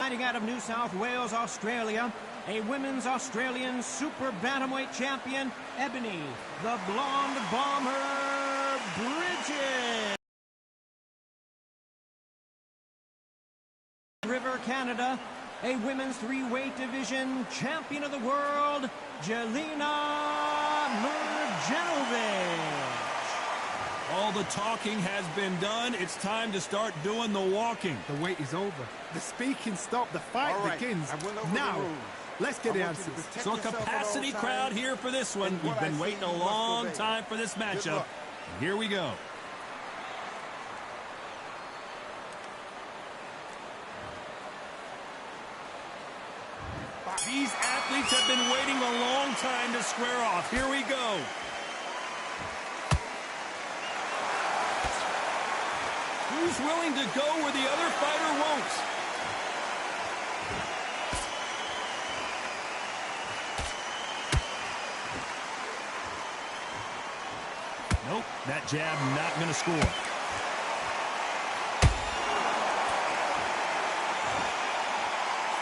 Fighting out of New South Wales, Australia, a women's Australian super bantamweight champion, Ebony, the Blonde Bomber Bridges. River, Canada, a women's three-weight division champion of the world, Jelena Mrjanovic. All the talking has been done. It's time to start doing the walking. The wait is over. The speaking stopped. The fight begins. Now, let's get the answers. So a capacity crowd here for this one. We've been waiting a long time for this matchup. Here we go. These athletes have been waiting a long time to square off. Here we go. Who's willing to go where the other fighter won't? Nope, that jab not going to score.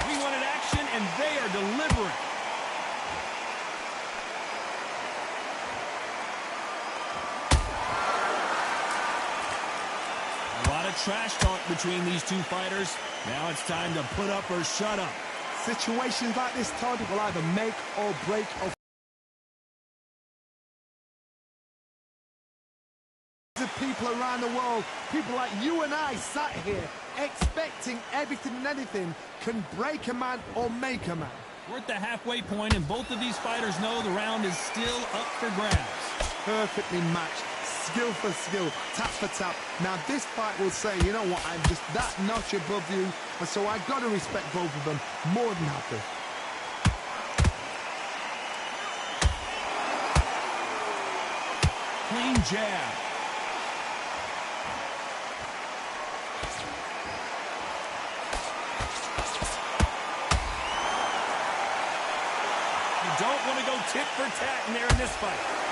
We wanted action, and they are delivering. Trash talk between these two fighters. Now it's time to put up or shut up. Situations like this, Todd, will either make or break people around the world, people like you and I sat here expecting everything and anything can break a man or make a man. We're at the halfway point, and both of these fighters know the round is still up for grabs. Perfectly matched. Skill for skill, tap for tap. Now this fight will say, you know what, I'm just that notch above you, and so I've got to respect both of them more than happy. Clean jab. You don't want to go tit for tat in there in this fight.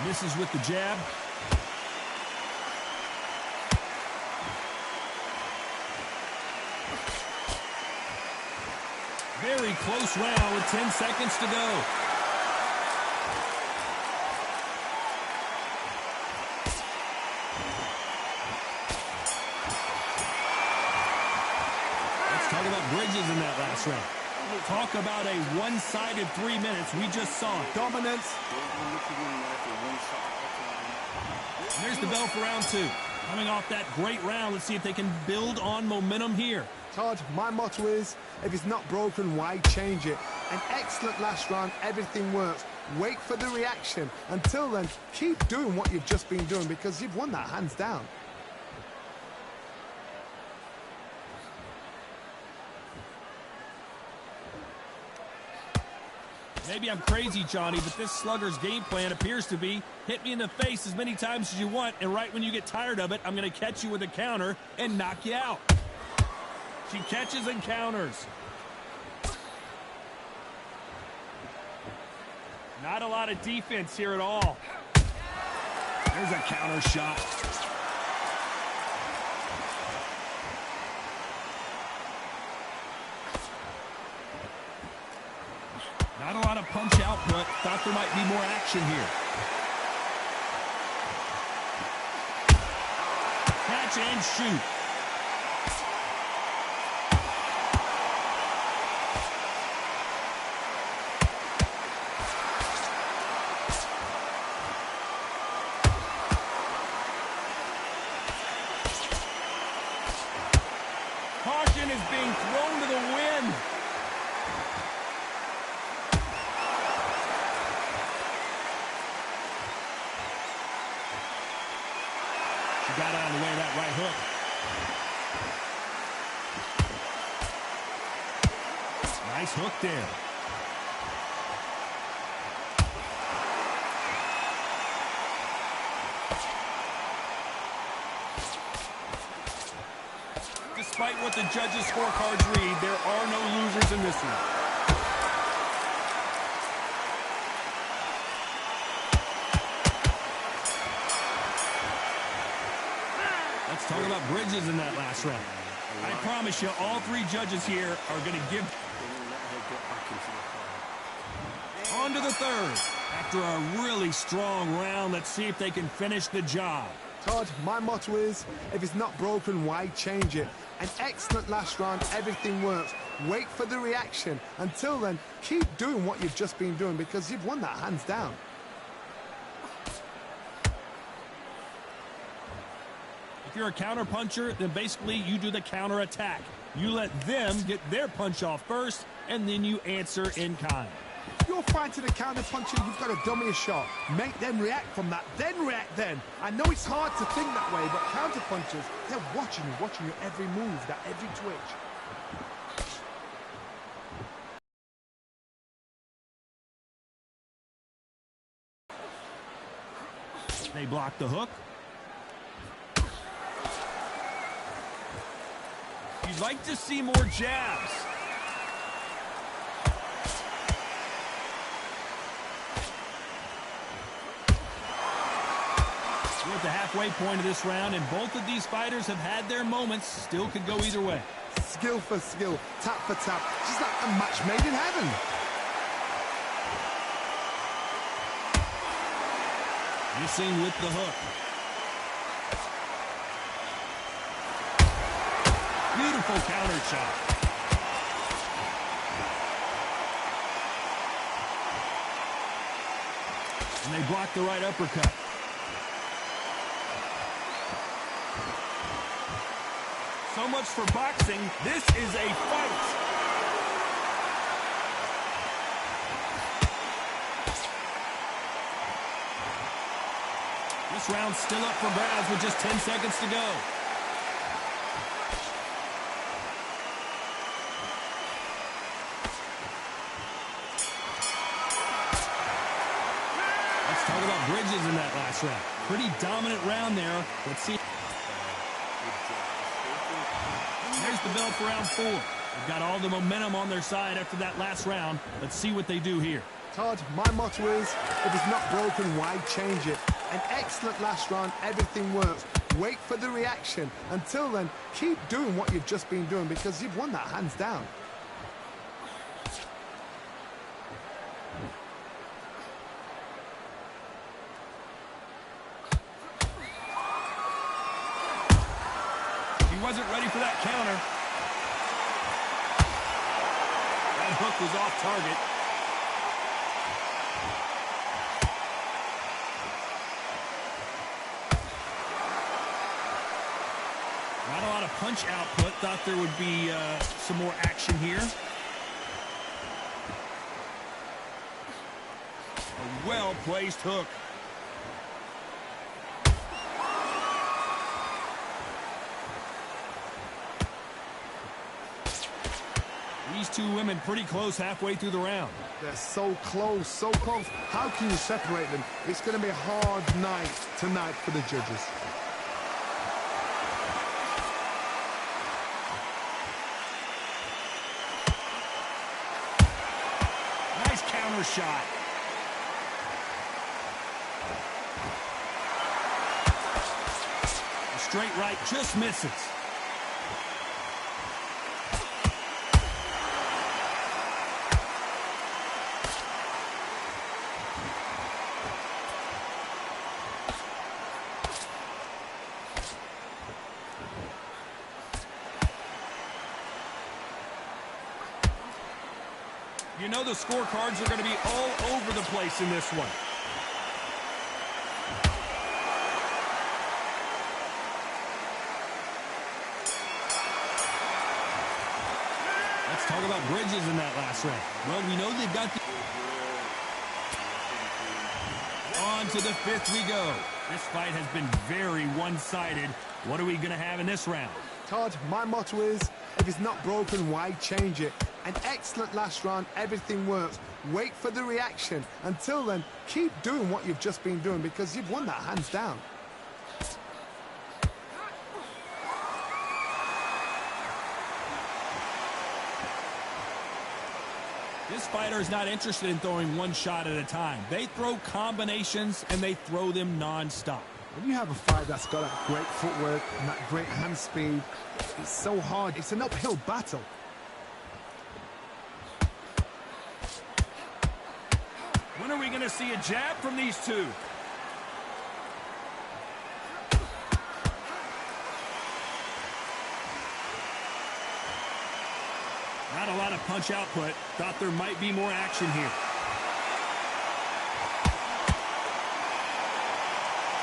Misses with the jab. Very close round with 10 seconds to go. Let's talk about Bridges in that last round. Talk about a one-sided 3 minutes. We just saw it. Dominance. And there's the bell for round two. Coming off that great round, let's see if they can build on momentum here. Todd, my motto is, if it's not broken, why change it? An excellent last round, everything works. Wait for the reaction. Until then, keep doing what you've just been doing because you've won that hands down. Maybe I'm crazy, Johnny, but this slugger's game plan appears to be hit me in the face as many times as you want, and right when you get tired of it, I'm going to catch you with a counter and knock you out. She catches and counters. Not a lot of defense here at all. There's a counter shot. Not a lot of punch output. Thought there might be more action here. Catch and shoot. Caution is being thrown to the wind. Got out of the way of that right hook. Nice hook there. Despite what the judges' scorecards read, there are no losers in this one. about bridges in that last round. I promise you, all three judges here are going to give... On to the third. After a really strong round, let's see if they can finish the job. Todd, my motto is, if it's not broken, why change it? An excellent last round, everything works. Wait for the reaction. Until then, keep doing what you've just been doing because you've won that hands down. If you're a counter puncher, then basically you do the counter attack. You let them get their punch off first, and then you answer in kind. You're fighting a counter puncher, you've got to dummy a shot. Make them react from that, then react then. I know it's hard to think that way, but counter punchers, they're watching your every move, that every twitch. They block the hook. You'd like to see more jabs. We're at the halfway point of this round, and both of these fighters have had their moments. Still could go either way. Skill for skill, tap for tap. Just like a match made in heaven. Missing with the hook. Beautiful counter shot. And they block the right uppercut. So much for boxing. This is a fight. This round's still up for grabs with just 10 seconds to go. Let's talk about bridges in that last round. Pretty dominant round there. Let's see. There's the bell for round 4. They've got all the momentum on their side after that last round. Let's see what they do here. Todd, my motto is, if it's not broken, why change it? An excellent last round, everything works. Wait for the reaction. Until then, keep doing what you've just been doing because you've won that hands down. He wasn't ready for that counter. That hook was off target. Not a lot of punch output. Thought there would be some more action here. A well-placed hook. These two women pretty close halfway through the round. They're so close, so close. How can you separate them? It's going to be a hard night tonight for the judges. Nice counter shot. A straight right just misses. You know the scorecards are going to be all over the place in this one. Let's talk about bridges in that last round. Well, we know they've got the... On to the fifth we go. This fight has been very one-sided. What are we going to have in this round? Todd, my motto is, if it's not broken, why change it? An excellent last round, everything works. Wait for the reaction. Until then, keep doing what you've just been doing because you've won that hands down. This fighter is not interested in throwing one shot at a time. They throw combinations, and they throw them non-stop. When you have a fight that's got that great footwork and that great hand speed, it's so hard. It's an uphill battle. When are we going to see a jab from these two? Not a lot of punch output. Thought there might be more action here.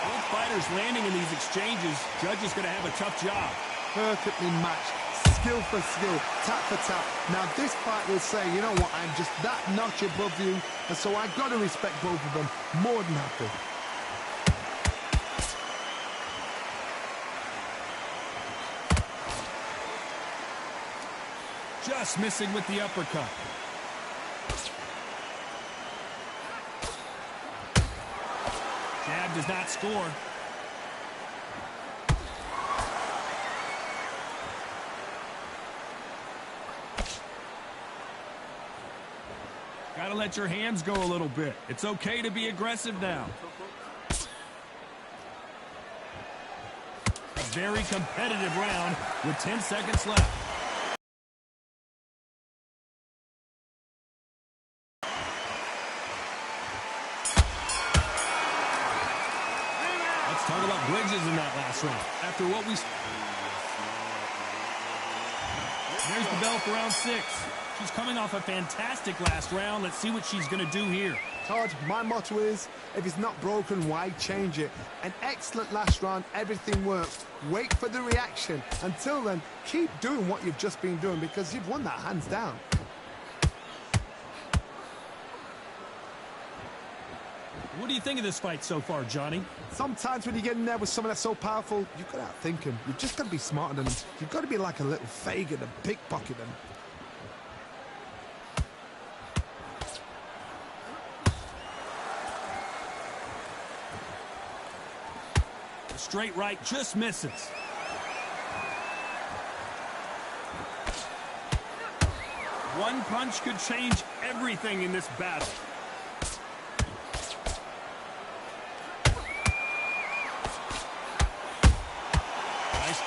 Both fighters landing in these exchanges. Judge is going to have a tough job. Perfectly matched. Skill for skill. Tap for tap. Now this fight will say, you know what, I'm just that notch above you. And so I've got to respect both of them. More than happy. Just missing with the uppercut. Jab does not score. Gotta let your hands go a little bit. It's okay to be aggressive now. A very competitive round with 10 seconds left. Talk about bridges in that last round. After what we... There's the bell for round 6. She's coming off a fantastic last round. Let's see what she's going to do here. Todd, my motto is, if it's not broken, why change it? An excellent last round, everything works. Wait for the reaction. Until then, keep doing what you've just been doing because you've won that hands down. What do you think of this fight so far, Johnny? Sometimes when you get in there with someone that's so powerful, you've got to outthink him. You've just got to be smarter than him. You've got to be like a little Fagin and pickpocket him. The straight right just misses. One punch could change everything in this battle.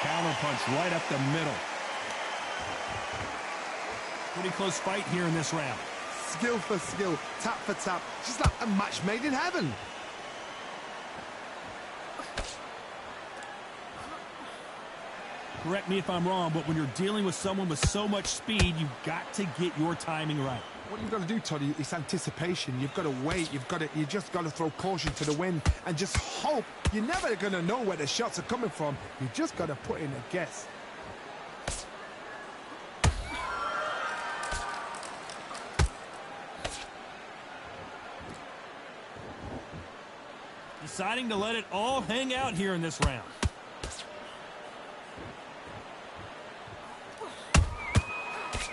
Counter punch right up the middle. Pretty close fight here in this round. Skill for skill, tap for tap. She's like a match made in heaven. Correct me if I'm wrong, but when you're dealing with someone with so much speed, you've got to get your timing right. What you've got to do, Toddy, is anticipation. You've got to wait. You just got to throw caution to the wind and just hope. You're never going to know where the shots are coming from. You just got to put in a guess. Deciding to let it all hang out here in this round.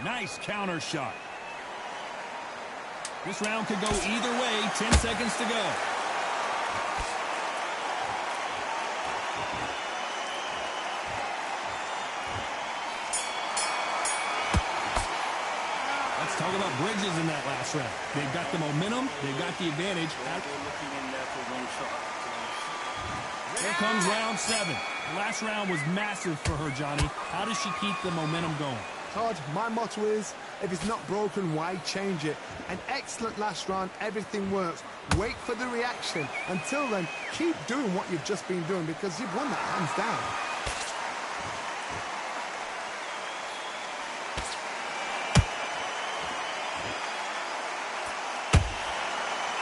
Nice counter shot. This round could go either way. 10 seconds to go. Let's talk about bridges in that last round. They've got the momentum. They've got the advantage. Here comes round 7. The last round was massive for her, Johnny. How does she keep the momentum going? Todd, my motto is, if it's not broken, why change it? An excellent last round, everything works. Wait for the reaction. Until then, keep doing what you've just been doing because you've won that hands down.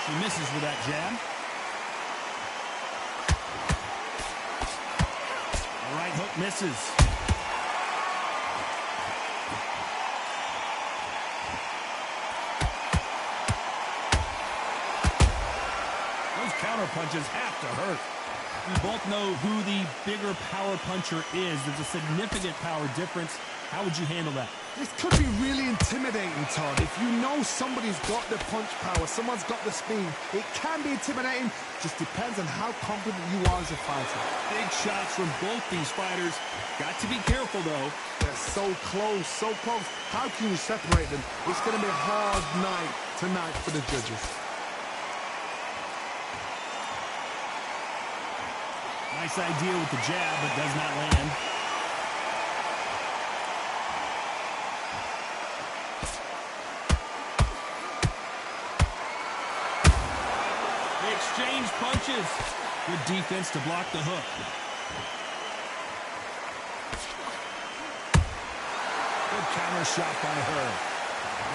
She misses with that jab. The right hook misses. Counter punches have to hurt. We both know who the bigger power puncher is. There's a significant power difference. How would you handle that? This could be really intimidating, Todd. If you know somebody's got the punch power, someone's got the speed, it can be intimidating. Just depends on how confident you are as a fighter. Big shots from both these fighters. Got to be careful, though. They're so close, so close. How can you separate them? It's going to be a hard night tonight for the judges. Nice idea with the jab, but does not land. They exchange punches. Good defense to block the hook. Good counter shot by her.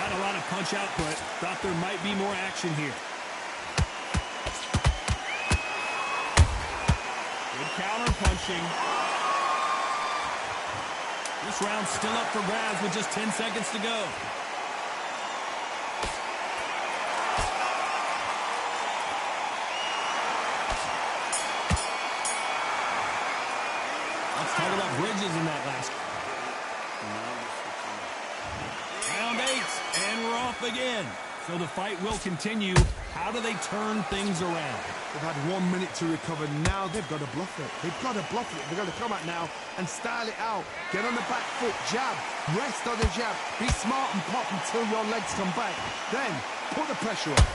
Not a lot of punch output. Thought there might be more action here. Good counter punching. This round's still up for grabs with just 10 seconds to go. Let's talk about Bridges in that last round 8, and we're off again. So the fight will continue. How do they turn things around? They've had 1 minute to recover. Now they've got to bluff it. They've got to bluff it. They've got to come out now and style it out. Get on the back foot, jab, rest on the jab. Be smart and pop until your legs come back. Then put the pressure on.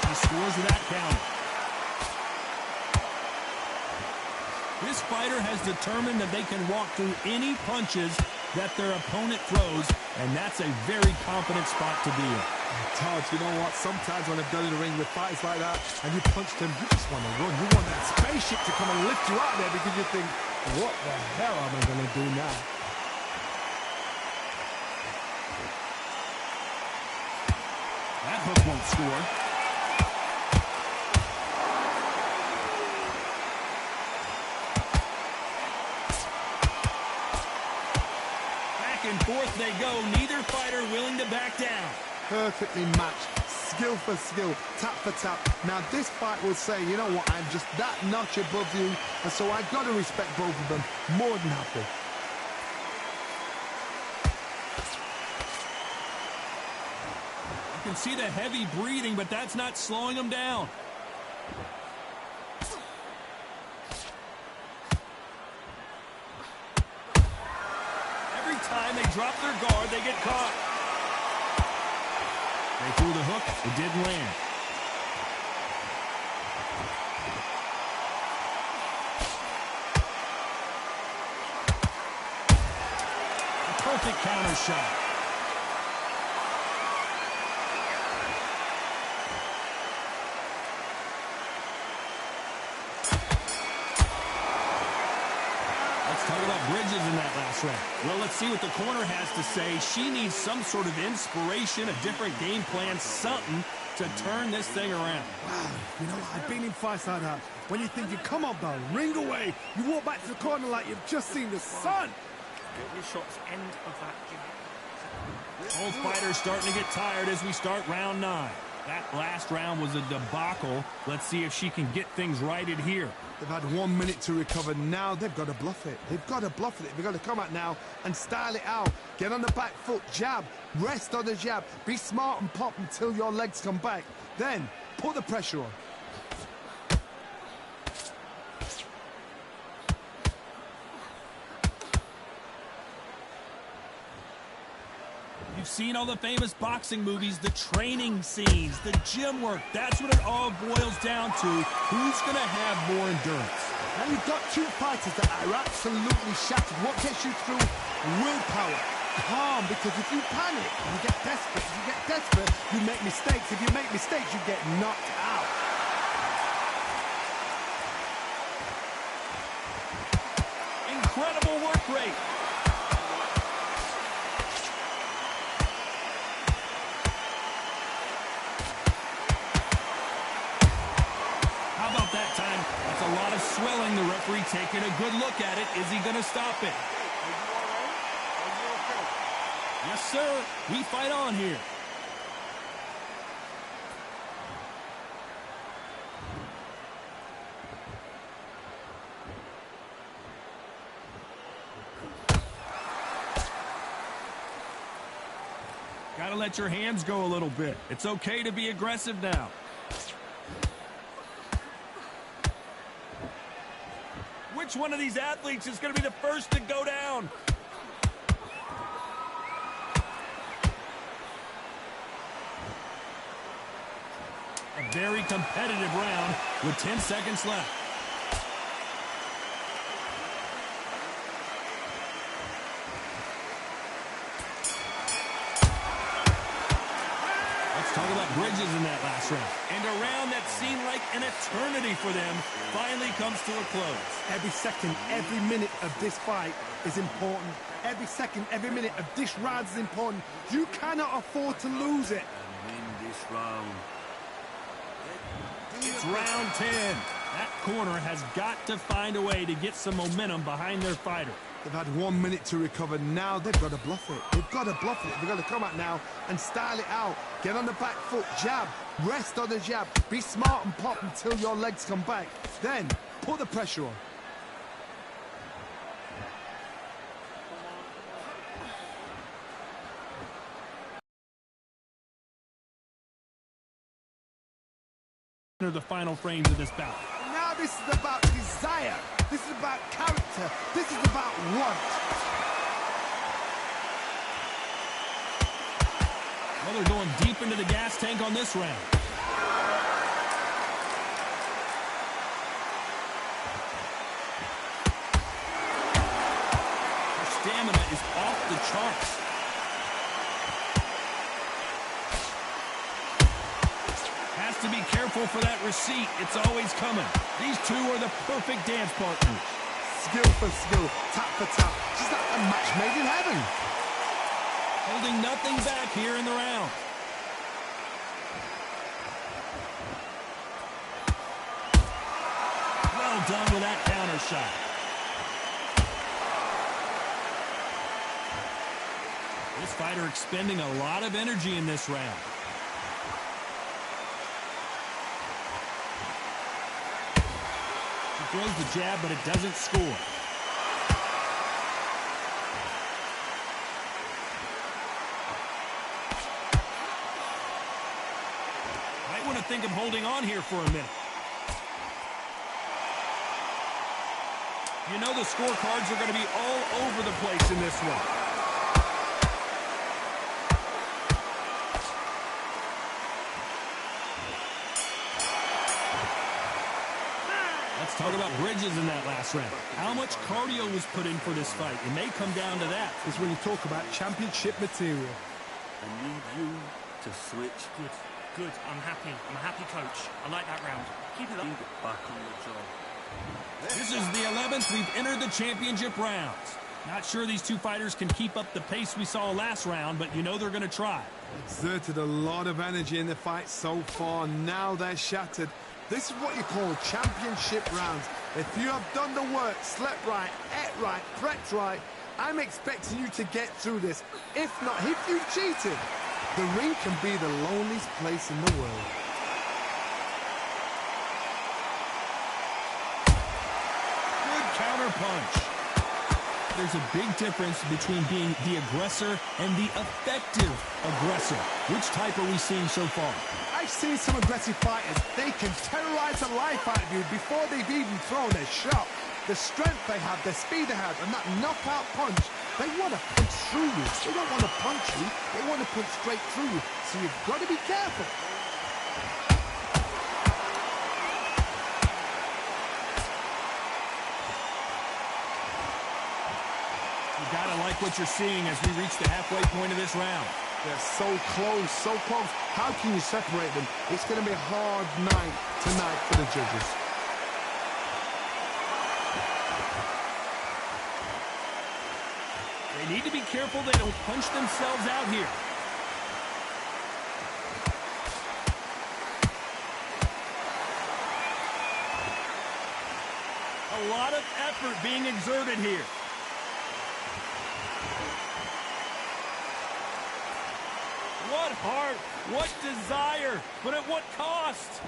He scores with that count. This fighter has determined that they can walk through any punches that their opponent throws, and that's a very confident spot to be in. Todd, you know what? Sometimes when I've done in the ring with fights like that, and you punch them, you just want to run. You want that spaceship to come and lift you out there because you think, what the hell am I going to do now? That hook won't score. And forth they go. Neither fighter willing to back down. Perfectly matched, skill for skill, tap for tap. Now this fight will say, you know what, I'm just that notch above you, and so I got to respect both of them. More than happy. You can see the heavy breathing, but that's not slowing them down. Time they drop their guard, they get caught. They threw the hook, it didn't land. A perfect counter shot. Talk about Bridges in that last round. Well, let's see what the corner has to say. She needs some sort of inspiration, a different game plan, something to turn this thing around. Wow, you know, I've been in fights like that. When you think, come on, bro, ring away. You walk back to the corner like you've just seen the sun. Your shots end of that. Both fighters starting to get tired as we start round 9. That last round was a debacle. Let's see if she can get things righted here. They've had 1 minute to recover. Now they've got to bluff it. They've got to bluff it. They've got to come out now and style it out. Get on the back foot, jab, rest on the jab. Be smart and pop until your legs come back. Then put the pressure on. You've seen all the famous boxing movies, the training scenes, the gym work. That's what it all boils down to. Who's going to have more endurance? Now you've got two fighters that are absolutely shattered. What gets you through? Willpower. Calm, because if you panic, you get desperate. If you get desperate, you make mistakes. If you make mistakes, you get knocked out. Incredible work rate. That time, that's a lot of swelling. The referee taking a good look at it. Is he going to stop it? Yes, sir. We fight on here. Got to let your hands go a little bit. It's okay to be aggressive now. Which one of these athletes is going to be the first to go down? very competitive round with 10 seconds left. Talk about bridges in that last round. And a round that seemed like an eternity for them finally comes to a close. Every second, every minute of this fight is important. Every second, every minute of this round is important. You cannot afford to lose it. Win this round. It's round 10. That corner has got to find a way to get some momentum behind their fighter. They've had 1 minute to recover. Now they've got to bluff it. They've got to bluff it. They've got to come out now and style it out. Get on the back foot, jab, rest on the jab. Be smart and pop until your legs come back. Then put the pressure on. The final frames of this bout. Now this is about desire. This is about character. This is about want. Well, they're going deep into the gas tank on this round. Her stamina is off the charts. Has to be careful for that receipt. It's always coming. These two are the perfect dance partners. Skill for skill, tap for tap. Just like a match made in heaven. Holding nothing back here in the round. Well done with that counter shot. This fighter expending a lot of energy in this round. Throws the jab, but it doesn't score. Might want to think of holding on here for a minute. You know the scorecards are going to be all over the place in this one. Talk about bridges in that last round. How much cardio was put in for this fight? It may come down to that. It's when you talk about championship material. I need you to switch. Good. I'm happy. I'm a happy coach. I like that round. Keep it up. Get back on the job. This is the 11th we've entered the championship rounds. Not sure these two fighters can keep up the pace we saw last round, but you know they're going to try. Exerted a lot of energy in the fight so far. Now they're shattered. This is what you call championship rounds. If you have done the work, slept right, ate right, prepped right, I'm expecting you to get through this. If not, if you've cheated, the ring can be the loneliest place in the world. Good counter punch. There's a big difference between being the aggressor and the effective aggressor. Which type are we seeing so far? I've seen some aggressive fighters. They can terrorize the life out of you before they've even thrown a shot. The strength they have, the speed they have, and that knockout punch, they want to punch through you. They don't want to punch you. They want to punch straight through you. So you've got to be careful. You gotta like what you're seeing as we reach the halfway point of this round. They're so close, so close. How can you separate them? It's going to be a hard night tonight for the judges. They need to be careful they don't punch themselves out here. A lot of effort being exerted here. What heart, what desire, but at what cost?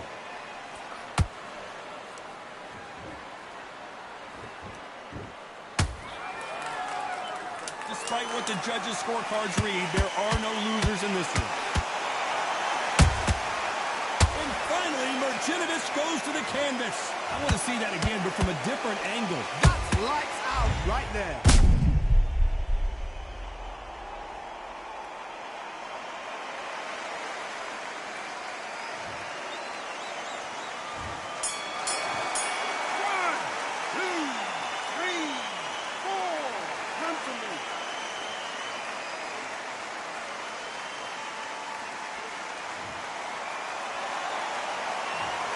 Despite what the judges' scorecards read, there are no losers in this one. And finally, Marginitis goes to the canvas. I want to see that again, but from a different angle. That's lights out right there.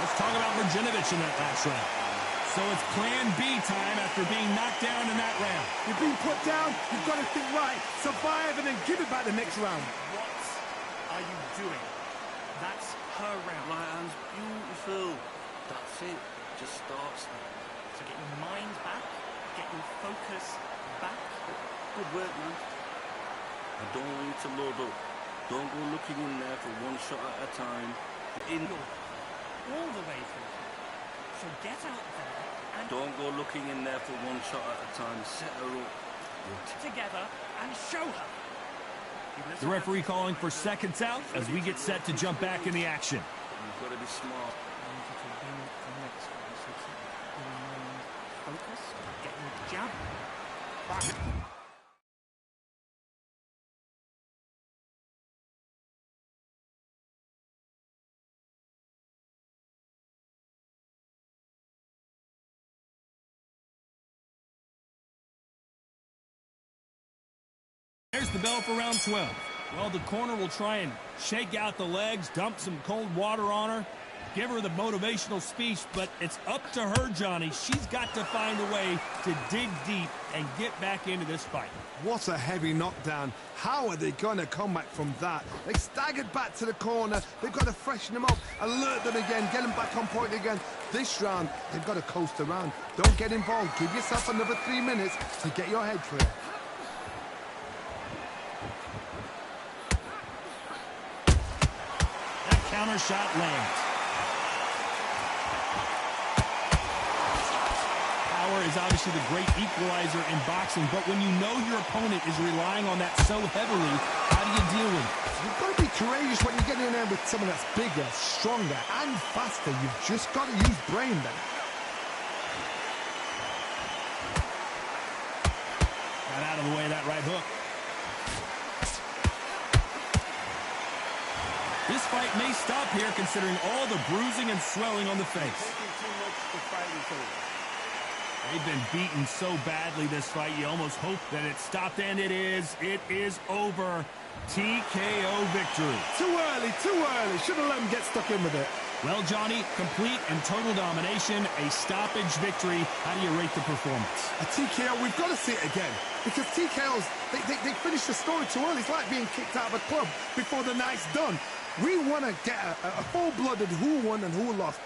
Let's talk about Mrnjavich in that last round. So it's plan B time after being knocked down in that round. You've been put down, you've got to think right, survive and then give it back the next round. What are you doing? That's her round. Right hand's beautiful. That's it. Just starts there. So get your mind back, get your focus back. Good work, man. I don't want you to load up. Don't go looking in there for one shot at a time. In. All the way through. So get out there and Don't go looking in there for one shot at a time. Set her up. together and show her. The referee calling for seconds out as we get set to jump back in the action. You've got to be smart. I need you to win the next one. So keep your mind focused. Get your jab back. There's the bell for round 12. Well, the corner will try and shake out the legs, dump some cold water on her, give her the motivational speech, but it's up to her, Johnny. She's got to find a way to dig deep and get back into this fight. What a heavy knockdown. How are they going to come back from that? They staggered back to the corner. They've got to freshen them up, alert them again, get them back on point again. This round, they've got to coast around. Don't get involved. Give yourself another 3 minutes to get your head clear. Counter shot lands. Power is obviously the great equalizer in boxing, but when you know your opponent is relying on that so heavily, how do you deal with it? You've got to be courageous when you get in there with someone that's bigger, stronger, and faster. You've just got to use brain then. Got out of the way of that right hook. This fight may stop here considering all the bruising and swelling on the face. They've been beaten so badly this fight, you almost hope that it stopped, and it is. It is over. TKO victory. Too early, too early. Should have let him get stuck in with it. Well, Johnny, complete and total domination, a stoppage victory. How do you rate the performance? A TKO, we've got to see it again. Because TKOs, they finish the story too early. It's like being kicked out of a club before the night's done. We want to get a full-blooded who won and who lost.